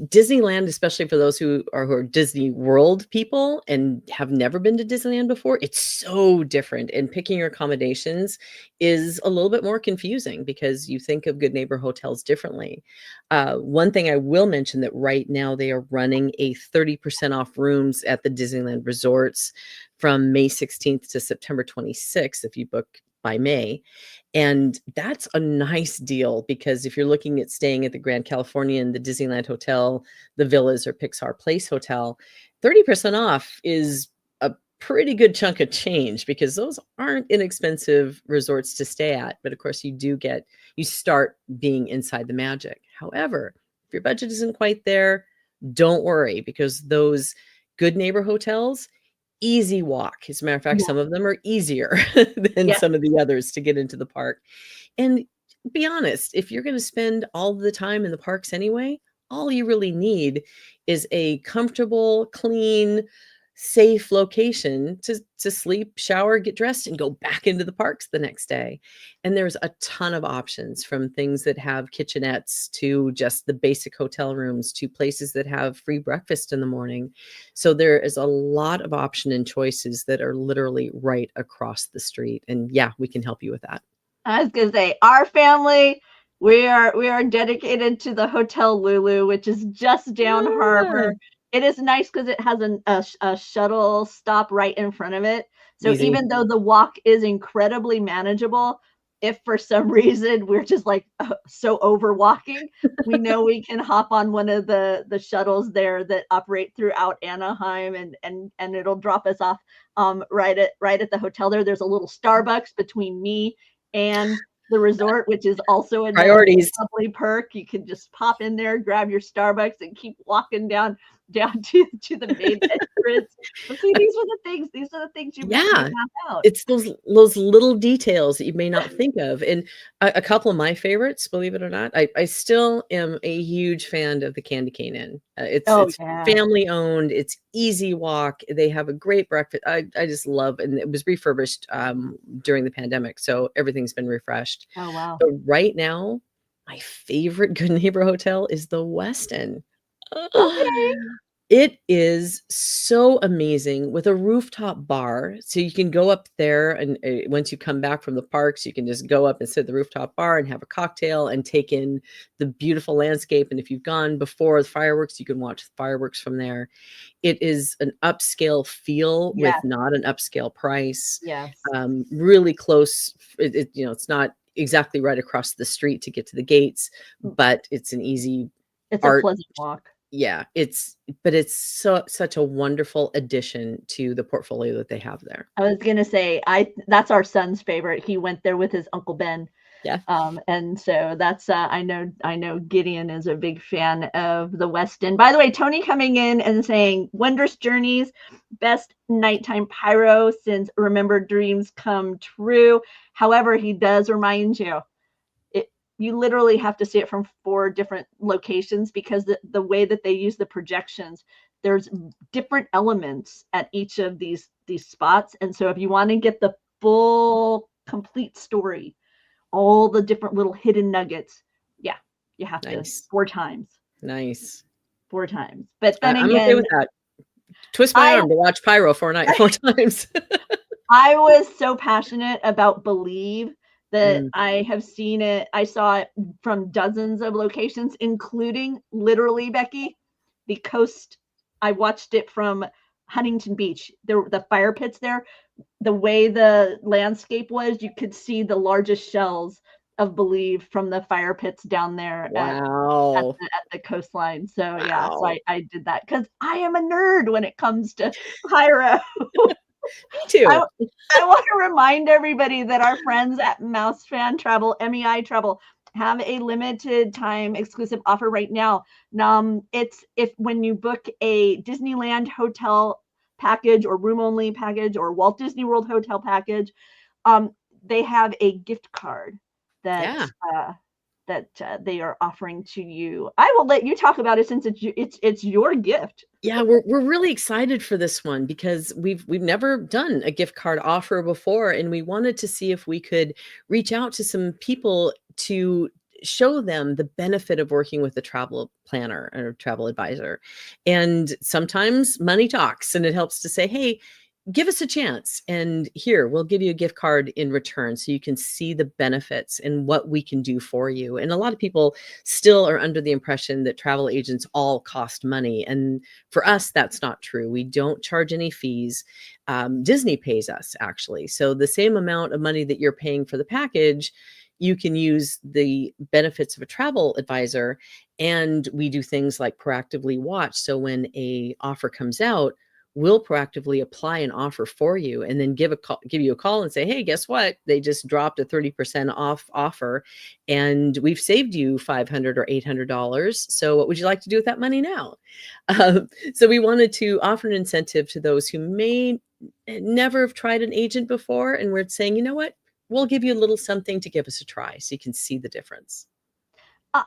Disneyland, especially for those who are Disney World people and have never been to Disneyland before, it's so different, and picking your accommodations is a little bit more confusing because you think of Good Neighbor hotels differently. One thing I will mention that right now they are running a 30% off rooms at the Disneyland resorts from May 16th to September 26th if you book by May. And that's a nice deal because if you're looking at staying at the Grand Californian, the Disneyland Hotel, the Villas, or Pixar Place Hotel, 30% off is a pretty good chunk of change because those aren't inexpensive resorts to stay at. But of course, you start being inside the magic. However, if your budget isn't quite there, don't worry because those Good Neighbor hotels, easy walk. As a matter of fact, Yeah. some of them are easier than Yeah. some of the others to get into the park. And be honest, if you're going to spend all the time in the parks anyway, all you really need is a comfortable, clean, safe location to sleep, shower, get dressed, and go back into the parks the next day. And there's a ton of options from things that have kitchenettes to just the basic hotel rooms to places that have free breakfast in the morning. So there is a lot of option and choices that are literally right across the street. And yeah, we can help you with that. I was gonna say our family, we are dedicated to the Hotel Lulu, which is just down Ah, harbor. It is nice because it has a shuttle stop right in front of it. So easy. even though the walk is incredibly manageable, if for some reason we're just like so over walking, we know we can hop on one of the shuttles there that operate throughout Anaheim, and it'll drop us off right at the hotel there. There's a little Starbucks between me and the resort, which is also a Priorities. lovely perk. You can just pop in there, grab your Starbucks, and keep walking down to the main entrance. But see, these are the things you Yeah. map out. It's those little details that you may not think of, and a couple of my favorites, believe it or not, I still am a huge fan of the Candy Cane Inn. Oh It's yeah. family owned, it's easy walk, they have a great breakfast. I just love, and it was refurbished, during the pandemic, so everything's been refreshed. Oh wow. But right now, my favorite Good Neighbor hotel is the Westin. Okay. It is so amazing with a rooftop bar. So you can go up there and once you come back from the parks, you can just go up and sit at the rooftop bar and have a cocktail and take in the beautiful landscape. And if you've gone before the fireworks, you can watch the fireworks from there. It is an upscale feel with Yes. not an upscale price. Yes. Really close. It's not exactly right across the street to get to the gates, but it's an easy It's a art. pleasant walk. Yeah, it's such a wonderful addition to the portfolio that they have there. I was gonna say that's our son's favorite. He went there with his Uncle Ben. Yeah. And so that's I know Gideon is a big fan of the West End. By the way, Tony coming in and saying Wondrous Journeys, best nighttime pyro since Remember Dreams Come True. However, he does remind you you literally have to see it from 4 different locations because the way that they use the projections, there's different elements at each of these spots. And so if you want to get the full complete story, all the different little hidden nuggets. Yeah, you have to Nice. 4 times. Nice. 4 times. But then I'm okay again, with that. Twist my I arm to watch Pyro 4 times. I was so passionate about Believe that Mm, I have seen it. I saw it from dozens of locations, including literally Becky, the coast. I watched it from Huntington Beach. The fire pits there. The way the landscape was, you could see the largest shells of Believe from the fire pits down there wow. at the coastline. So yeah, so Wow. I did that because I am a nerd when it comes to pyro. Me too. I I want to remind everybody that our friends at Mouse Fan Travel, MEI Travel, have a limited time exclusive offer right now. It's if when you book a Disneyland hotel package or room only package or Walt Disney World hotel package, um, they have a gift card that Yeah. uh, they are offering to you. I will let you talk about it since it's your gift. Yeah, we're really excited for this one because we've never done a gift card offer before, and we wanted to see if we could reach out to some people to show them the benefit of working with a travel planner or travel advisor. And sometimes money talks, and it helps to say, "Hey, give us a chance, and here, we'll give you a gift card in return so you can see the benefits and what we can do for you." And a lot of people still are under the impression that travel agents all cost money, and for us, that's not true. We don't charge any fees. Disney pays us, actually. So the same amount of money that you're paying for the package, you can use the benefits of a travel advisor. And we do things like proactively watch. So when a offer comes out, we'll proactively apply an offer for you and then give you a call and say, "Hey, guess what? They just dropped a 30% off offer and we've saved you $500 or $800. So what would you like to do with that money now?" So we wanted to offer an incentive to those who may never have tried an agent before. And we're saying, you know what? We'll give you a little something to give us a try so you can see the difference. Uh,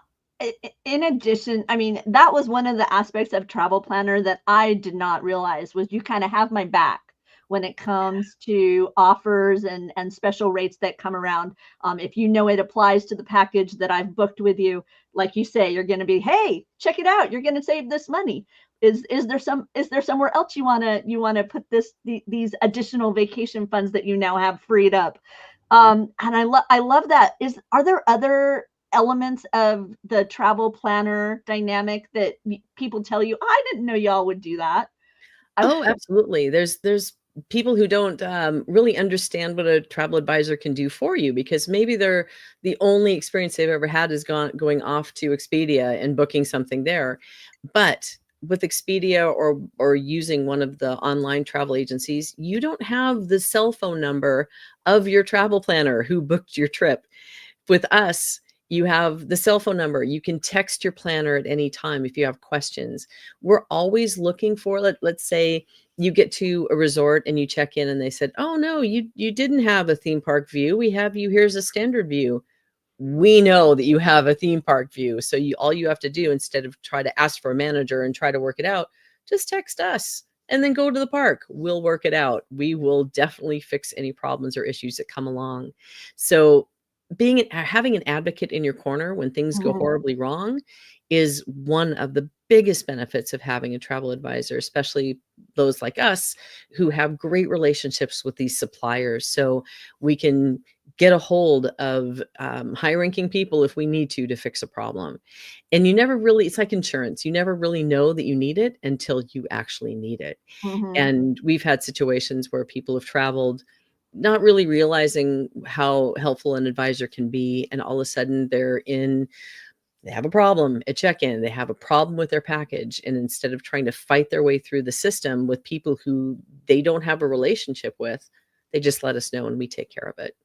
in addition, I mean, that was one of the aspects of Travel Planner that I did not realize was you kind of have my back when it comes to offers and special rates that come around. If you know it applies to the package that I've booked with you, like you say, you're going to be, hey, check it out. You're going to save this money. Is there somewhere else you want to put these additional vacation funds that you now have freed up? And I love that. Are there other elements of the travel planner dynamic that people tell you, "I didn't know y'all would do that." I, Oh, absolutely. There's people who don't really understand what a travel advisor can do for you because maybe they're the only experience they've ever had is going off to Expedia and booking something there. But with Expedia or using one of the online travel agencies, you don't have the cell phone number of your travel planner who booked your trip. With us, you have the cell phone number. You can text your planner at any time if you have questions. We're always looking for, let's say you get to a resort and you check in and they said, "Oh no, you didn't have a theme park view. We have you, here's a standard view." We know that you have a theme park view. So all you have to do instead of try to ask for a manager and try to work it out, just text us and then go to the park. We'll work it out. We will definitely fix any problems or issues that come along. So having an advocate in your corner when things go Mhm. horribly wrong is one of the biggest benefits of having a travel advisor, especially those like us who have great relationships with these suppliers. So we can get a hold of high-ranking people if we need to fix a problem. And you never really, it's like insurance. You never really know that you need it until you actually need it. Mhm. And we've had situations where people have traveled not really realizing how helpful an advisor can be. And all of a sudden they have a problem at check-in, they have a problem with their package. And instead of trying to fight their way through the system with people who they don't have a relationship with, they just let us know and we take care of it.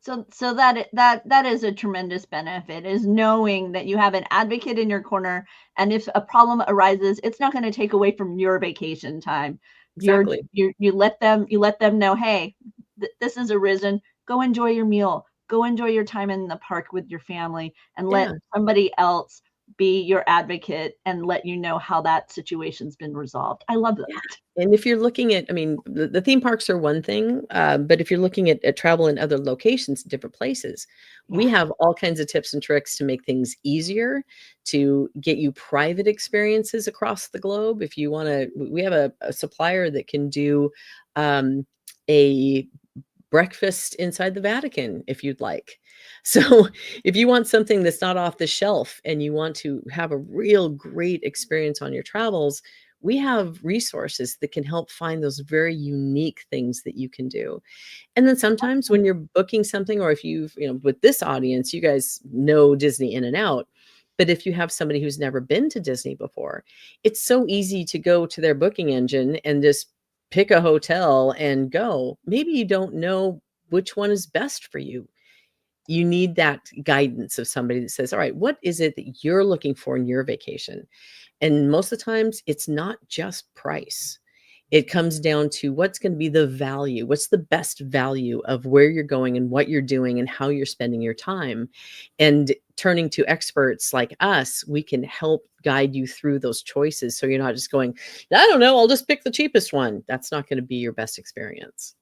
So that is a tremendous benefit, is knowing that you have an advocate in your corner, and if a problem arises, it's not going to take away from your vacation time. Exactly. You let them know, hey, this has arisen. Go enjoy your meal. Go enjoy your time in the park with your family, and let Yeah. somebody else be your advocate and let you know how that situation's been resolved. I love Yeah, that. and if you're looking at, I mean, the theme parks are one thing, but if you're looking at travel in other locations, different places, we Yeah. have all kinds of tips and tricks to make things easier, to get you private experiences across the globe. If you wanna, we have a supplier that can do, a breakfast inside the Vatican if you'd like. So if you want something that's not off the shelf and you want to have a real great experience on your travels, we have resources that can help find those very unique things that you can do. And then sometimes when you're booking something, or if with this audience, you guys know Disney in and out. But if you have somebody who's never been to Disney before, it's so easy to go to their booking engine and just pick a hotel and go. Maybe you don't know which one is best for you. You need that guidance of somebody that says, all right, what is it that you're looking for in your vacation? And most of the times it's not just price. It comes down to what's going to be the value. What's the best value of where you're going and what you're doing and how you're spending your time? And turning to experts like us, we can help guide you through those choices. So you're not just going, I don't know, I'll just pick the cheapest one. That's not going to be your best experience.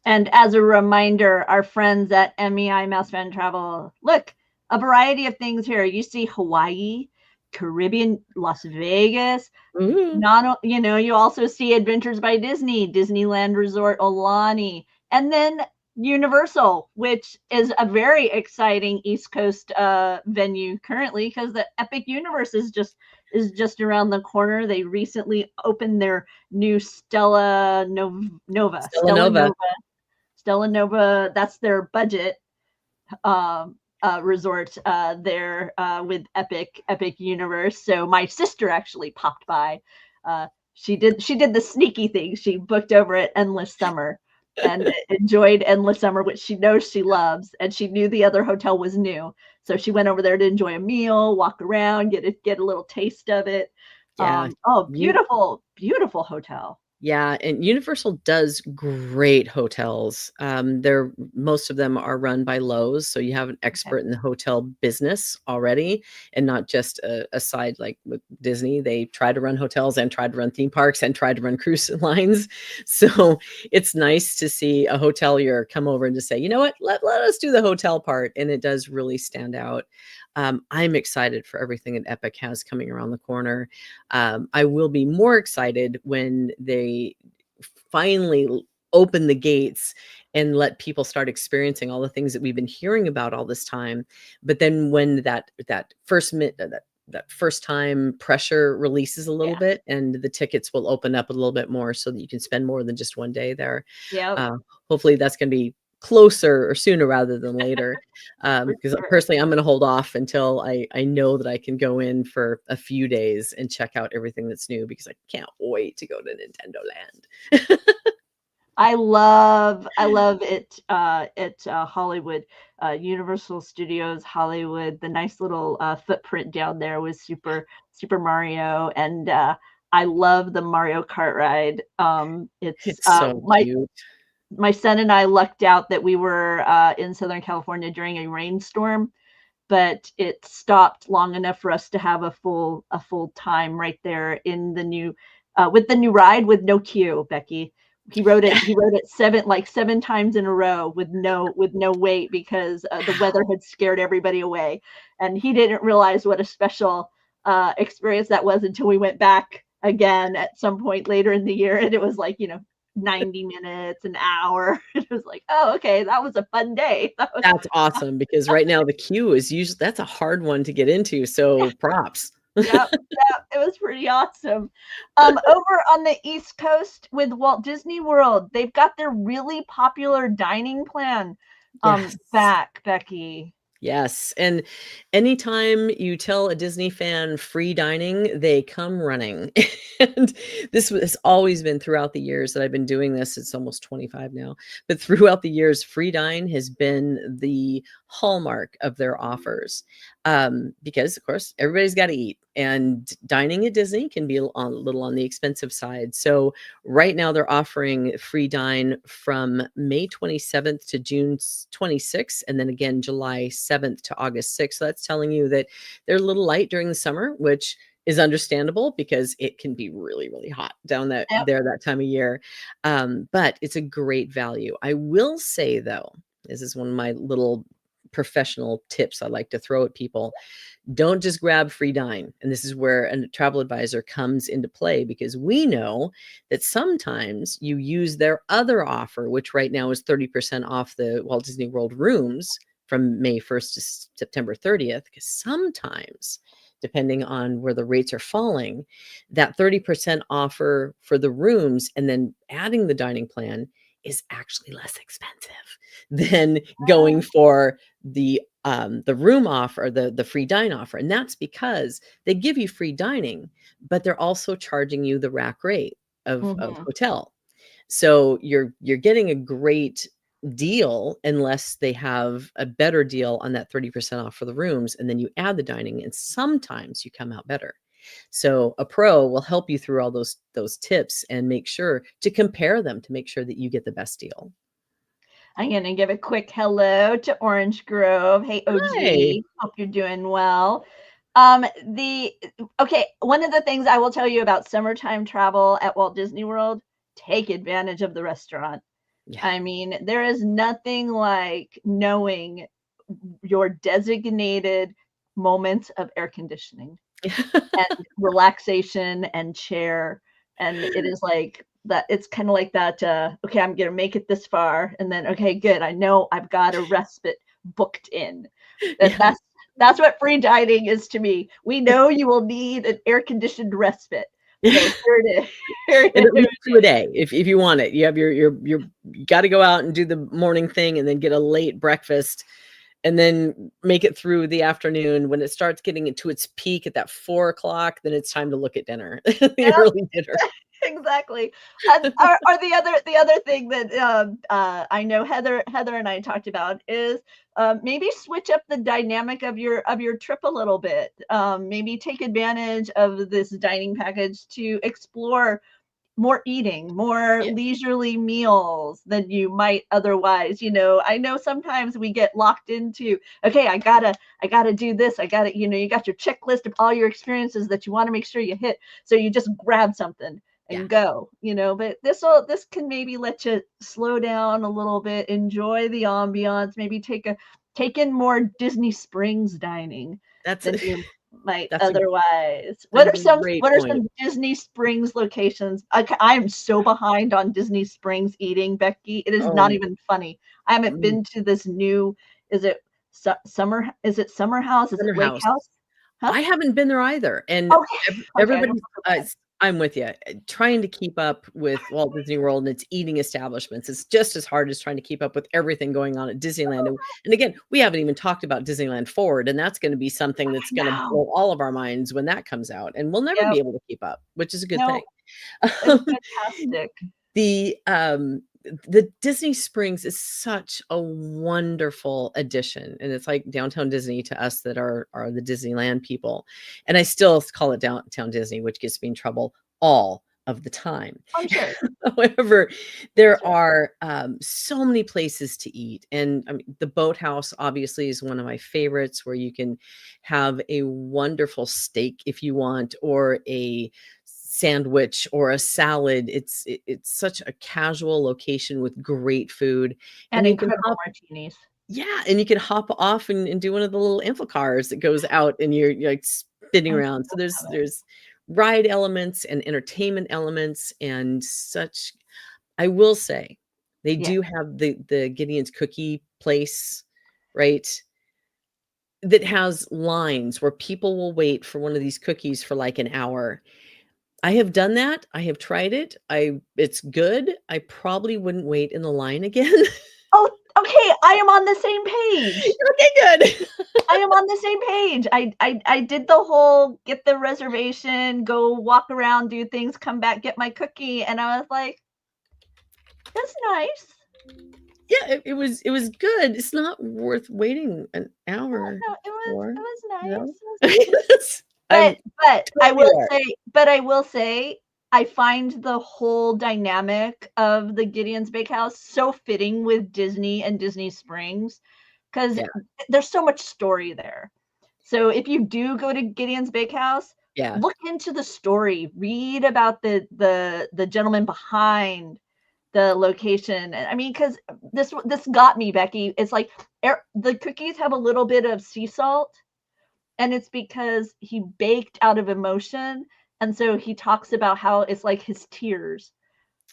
And as a reminder, our friends at MEI Mouse Fan Travel, look, a variety of things here. You see Hawaii, Caribbean, Las Vegas. Mm-hmm. Not, you also see Adventures by Disney, Disneyland Resort Aulani, and then Universal, which is a very exciting East Coast venue currently because the Epic Universe is just around the corner. They recently opened their new Stella Nova. Stella Nova, that's their budget resort there with Epic Universe. So my sister actually popped by. She did the sneaky thing. She booked over at Endless Summer and enjoyed Endless Summer, which she knows she loves, and she knew the other hotel was new. So she went over there to enjoy a meal, walk around, get a little taste of it. Yeah. Beautiful, beautiful hotel. Yeah, and Universal does great hotels. Most of them are run by Lowe's, so you have an expert in the hotel business already, and not just a side like with Disney. They try to run hotels and try to run theme parks and try to run cruise lines. So it's nice to see a hotelier come over and just say, you know what, let us do the hotel part, and it does really stand out. I'm excited for everything that Epic has coming around the corner. I will be more excited when they finally open the gates and let people start experiencing all the things that we've been hearing about all this time. But then when that first time pressure releases a little bit, and the tickets will open up a little bit more so that you can spend more than just one day there. Yeah. Hopefully that's going to be closer or sooner rather than later. Because personally, I'm going to hold off until I know that I can go in for a few days and check out everything that's new, because I can't wait to go to Nintendo Land. I love it at Hollywood, Universal Studios Hollywood. The nice little footprint down there with Super Mario, and I love the Mario Kart ride. It's so cute. My son and I lucked out that we were in Southern California during a rainstorm, but it stopped long enough for us to have a full time right there in the new with the new ride with no queue, Becky. He rode it seven times in a row with no wait, because the weather had scared everybody away, and he didn't realize what a special experience that was until we went back again at some point later in the year, and it was like 90 minutes, an hour. It was like, oh, okay, that was a fun day. That's awesome, because right now the queue is usually, that's a hard one to get into. So props. Yep, it was pretty awesome. Over on the East Coast with Walt Disney World, they've got their really popular dining plan back, Becky. Yes. And anytime you tell a Disney fan free dining, they come running. And this has always been throughout the years that I've been doing this. It's almost 25 now. But throughout the years, free dine has been the hallmark of their offers. Because, of course, everybody's got to eat. And dining at Disney can be a little on the expensive side. So right now they're offering free dine from May 27th to June 26th, and then again July 7th to August 6th. So that's telling you that they're a little light during the summer, which is understandable because it can be really, really hot down there that time of year. But it's a great value. I will say, though, this is one of my little professional tips I like to throw at people. Don't just grab free dine. And this is where a travel advisor comes into play, because we know that sometimes you use their other offer, which right now is 30% off the Walt Disney World rooms from May 1st to September 30th, because sometimes, depending on where the rates are falling, that 30% offer for the rooms and then adding the dining plan is actually less expensive than going for the room offer, the free dine offer. And that's because they give you free dining, but they're also charging you the rack rate of Mhm. hotel. So you're getting a great deal unless they have a better deal on that 30% off for the rooms, and then you add the dining, and sometimes you come out better. So a pro will help you through all those tips and make sure to compare them to make sure that you get the best deal. I'm gonna give a quick hello to Orange Grove. Hey, Hi. OG. Hope you're doing well. The okay, one of the things I will tell you about summertime travel at Walt Disney World, take advantage of the restaurant. Yeah. I mean, there is nothing like knowing your designated moments of air conditioning and relaxation and chair. And it is like that, it's kind of like that, okay, I'm gonna make it this far, and then okay, good. I know I've got a respite booked in. That Yeah. that's what free dining is to me. We know you will need an air conditioned respite. So here it is. Here And it at least 2 a is. day if you want it. You have your you gotta go out and do the morning thing and then get a late breakfast and then make it through the afternoon. When it starts getting into its peak at that 4 o'clock, then it's time to look at dinner, the Yep. early dinner. Exactly. And or the other thing that I know Heather and I talked about is maybe switch up the dynamic of your trip a little bit. Maybe take advantage of this dining package to explore more eating, more Yeah. leisurely meals than you might otherwise. I know sometimes we get locked into, okay, I gotta do this. I gotta, you got your checklist of all your experiences that you want to make sure you hit. So you just grab something Yeah. and go, but this can maybe let you slow down a little bit, enjoy the ambiance, maybe take in more Disney Springs dining That's than you might that's a otherwise. a What are some great what are point. some Disney Springs locations? I am so behind on Disney Springs eating, Becky. It is not Oh, even funny. I haven't mm, been to this new, is it summer? Is it Summer House? Is it summer Lake house. House? Huh? I haven't been there either, and Okay. Okay, I don't everybody's feel bad. I'm with you. Trying to keep up with Walt Disney World and its eating establishments is just as hard as trying to keep up with everything going on at Disneyland, and again, we haven't even talked about Disneyland Forward, and that's gonna be something that's gonna No. blow all of our minds when that comes out, and we'll never be Yep. able to keep up, which is a good thing. No, it's fantastic. The, the Disney Springs is such a wonderful addition, and it's like Downtown Disney to us that are the Disneyland people, and I still call it Downtown Disney, which gets me in trouble all of the time. I'm sure. However, I'm there sure. are, so many places to eat, and, I mean, the Boathouse obviously is one of my favorites where you can have a wonderful steak if you want, or a sandwich or a salad. It's such a casual location with great food, And and you can incredible hop martinis. yeah, and you can hop off and do one of the little amphicars that goes out and you're, like, spinning I around. So still have it. there's ride elements and entertainment elements and such. I will say, they Yeah. do have the Gideon's Cookie place, right, that has lines where people will wait for one of these cookies for, like, an hour. I have done that. I have tried it. It's good. I probably wouldn't wait in the line again. Oh, okay, I am on the same page. Okay, good. I am on the same page. I did the whole get the reservation, go walk around, do things, come back, get my cookie, and I was like, "That's nice." Yeah, it was good. It's not worth waiting an hour No, it was for, it was nice. no? It was nice. It's I'm But I totally will there. say but I will say, I find the whole dynamic of the Gideon's Bakehouse so fitting with Disney and Disney Springs, 'cause Yeah, there's so much story there. So if you do go to Gideon's Bakehouse, yeah, look into the story, read about the gentleman behind the location. And I mean, because this got me, Becky. It's like the cookies have a little bit of sea salt, and it's because he baked out of emotion. And so he talks about how it's like his tears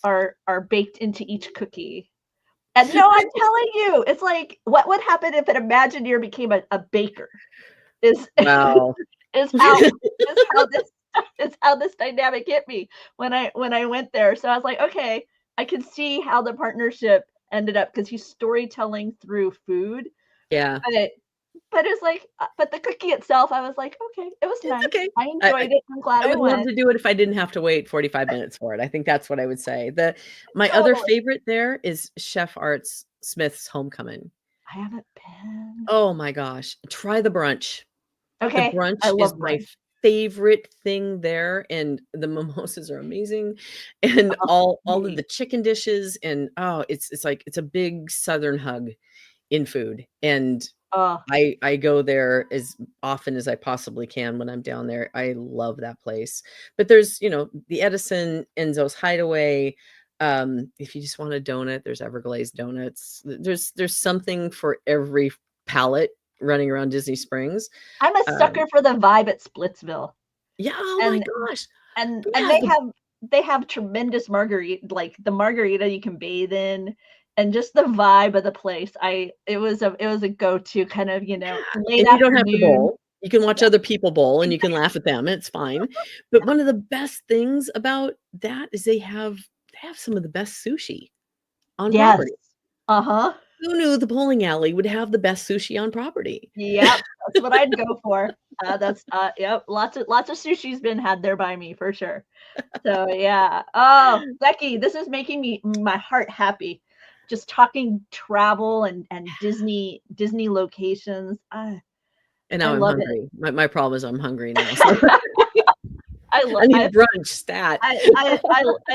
are baked into each cookie. And no, I'm telling you, it's like what would happen if an Imagineer became a baker? Is wow. is how is how this is how this dynamic hit me when I went there. So I was like, okay, I can see how the partnership ended up because he's storytelling through food, Yeah, but But it's like, but the cookie itself, I was like, okay, it was It's nice. okay. I I enjoyed I it. I'm glad I I would love went. to do it if I didn't have to wait 45 minutes for it. I think that's what I would say. My other Totally. favorite there is Chef Arts Smith's Homecoming. I haven't been. Oh my gosh, try the brunch. The Okay, I brunch is love my brunch. favorite thing there, and the mimosas are amazing, and Oh, all of yay. the chicken dishes, and, oh, it's like it's a big Southern hug in food, and Oh, I go there as often as I possibly can when I'm down there. I love that place. But there's, the Edison, Enzo's Hideaway. If you just want a donut, there's Everglazed donuts. There's something for every palate running around Disney Springs. I'm a Um, sucker for the vibe at Splitsville. yeah, oh my And gosh. and Yeah, they have tremendous margarita, like the margarita you can bathe in, and just the vibe of the place. It was a go-to kind of, late and you don't have to afternoon. bowl. You can watch Yeah, other people bowl and you can laugh at them. It's fine. But one of the best things about that is they have some of the best sushi on yes. property. Uh-huh. Who knew the bowling alley would have the best sushi on property? Yep, that's what I'd go for. Yep, lots of sushi's been had there by me for sure. So, yeah. Oh, Becky, this is making my heart happy. Just talking travel and Disney locations. And I now I'm love it. hungry. My problem is I'm hungry now, so I love I need brunch stat. I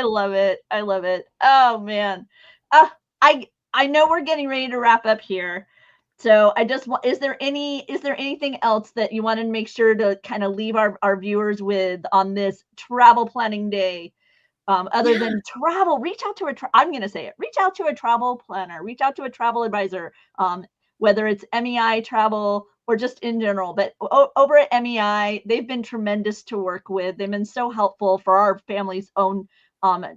love it. I love it. Oh, man. Uh, I know we're getting ready to wrap up here. So I just want, is there anything else that you want to make sure to kind of leave our viewers with on this travel planning day? Other Yeah. than travel, reach out to I'm going to say it. Reach out to a travel planner, reach out to a travel advisor, whether it's MEI travel or just in general. But over at MEI, they've been tremendous to work with. They've been so helpful for our family's own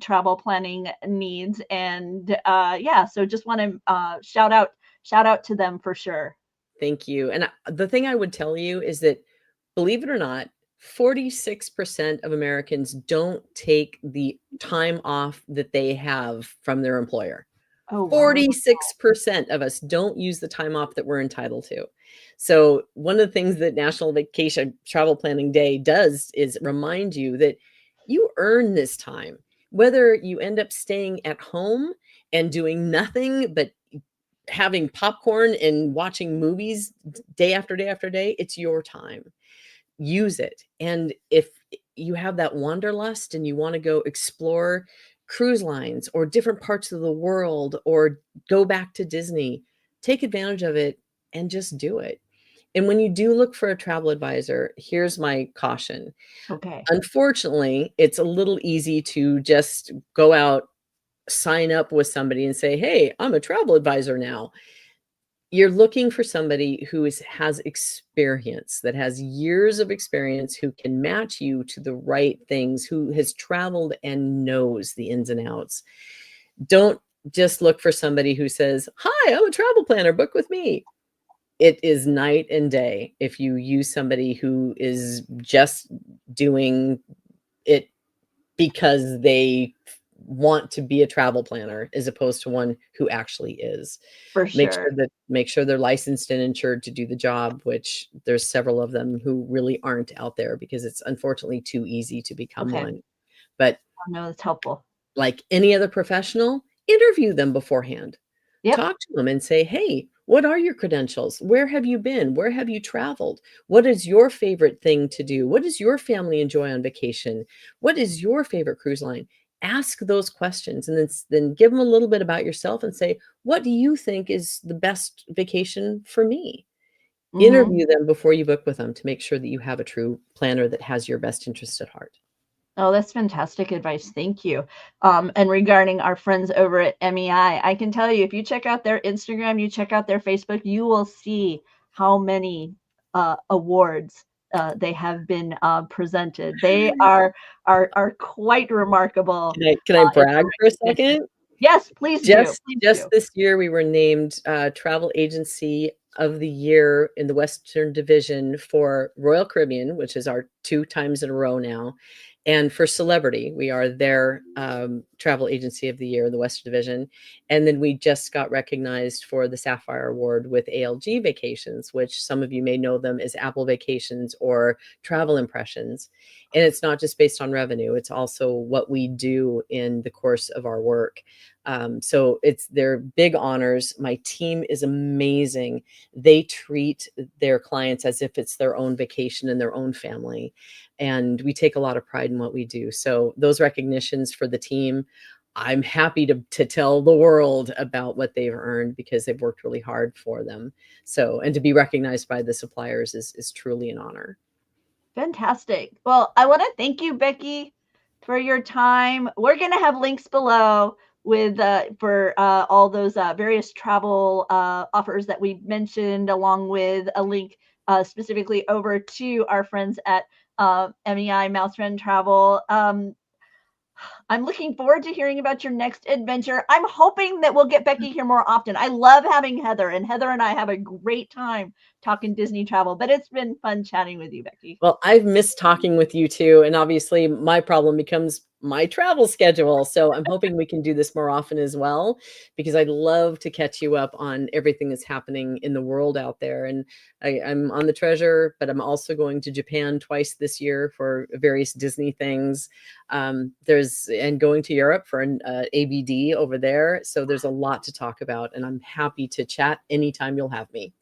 travel planning needs. And yeah, so just want to shout out to them for sure. Thank you. And the thing I would tell you is that, believe it or not, 46% of Americans don't take the time off that they have from their employer. Oh, wow. 46% of us don't use the time off that we're entitled to. So, one of the things that National Vacation Travel Planning Day does is remind you that you earn this time. Whether you end up staying at home and doing nothing but having popcorn and watching movies day after day after day, it's your time. Use it. And if you have that wanderlust and you want to go explore cruise lines or different parts of the world or go back to Disney, take advantage of it and just do it. And when you do look for a travel advisor, here's my caution. Okay. Unfortunately, it's a little easy to just go out, sign up with somebody and say, "Hey, I'm a travel advisor now." You're looking for somebody who has experience, that has years of experience, who can match you to the right things, who has traveled and knows the ins and outs. Don't just look for somebody who says, "Hi, I'm a travel planner, book with me." It is night and day if you use somebody who is just doing it because they want to be a travel planner as opposed to one who actually is. For sure. Make sure they're licensed and insured to do the job, which there's several of them who really aren't out there because it's unfortunately too easy to become Okay. one. But I know that's helpful. like any other professional, interview them beforehand. Yep. Talk to them and say, "Hey, what are your credentials? Where have you been? Where have you traveled? What is your favorite thing to do? What does your family enjoy on vacation? What is your favorite cruise line?" Ask those questions and then give them a little bit about yourself and say, "What do you think is the best vacation for me?" Hmm. Interview them before you book with them to make sure that you have a true planner that has your best interest at heart. Oh, that's fantastic advice. Thank you. And regarding our friends over at MEI, I can tell you if you check out their Instagram, you check out their Facebook, you will see how many awards they have been presented. They are quite remarkable Can I in brag their for a recognition. second? Yes, please do. Please Just do. this year, we were named, Travel Agency of the Year in the Western Division for Royal Caribbean, which is our 2 times in a row now, and for Celebrity, we are their, Travel Agency of the Year in the Western Division. And then we just got recognized for the Sapphire Award with ALG Vacations, which some of you may know them as Apple Vacations or Travel Impressions. And it's not just based on revenue, it's also what we do in the course of our work. So they're big honors. My team is amazing. They treat their clients as if it's their own vacation and their own family. And we take a lot of pride in what we do. So those recognitions for the team, I'm happy to tell the world about what they've earned because they've worked really hard for them. So, and to be recognized by the suppliers is truly an honor. Fantastic. Well, I want to thank you, Becky, for your time. We're going to have links below with for all those various travel offers that we mentioned, along with a link specifically over to our friends at MEI Mouse Friend Travel. I'm looking forward to hearing about your next adventure. I'm hoping that we'll get Becky here more often. I love having Heather, and Heather and I have a great time talking Disney travel, but it's been fun chatting with you, Becky. Well, I've missed talking with you too. And obviously, my problem becomes my travel schedule. So I'm hoping we can do this more often as well, because I'd love to catch you up on everything that's happening in the world out there. And I'm on the Treasure, but I'm also going to Japan twice this year for various Disney things. And going to Europe for an ABD over there. So there's a lot to talk about, and I'm happy to chat anytime you'll have me.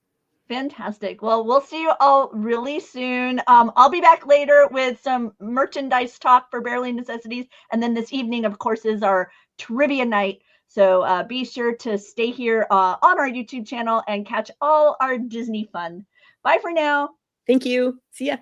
Fantastic. Well, we'll see you all really soon. I'll be back later with some merchandise talk for Barely Necessities. And then this evening, of course, is our trivia night. So be sure to stay here on our YouTube channel and catch all our Disney fun. Bye for now. Thank you. See ya.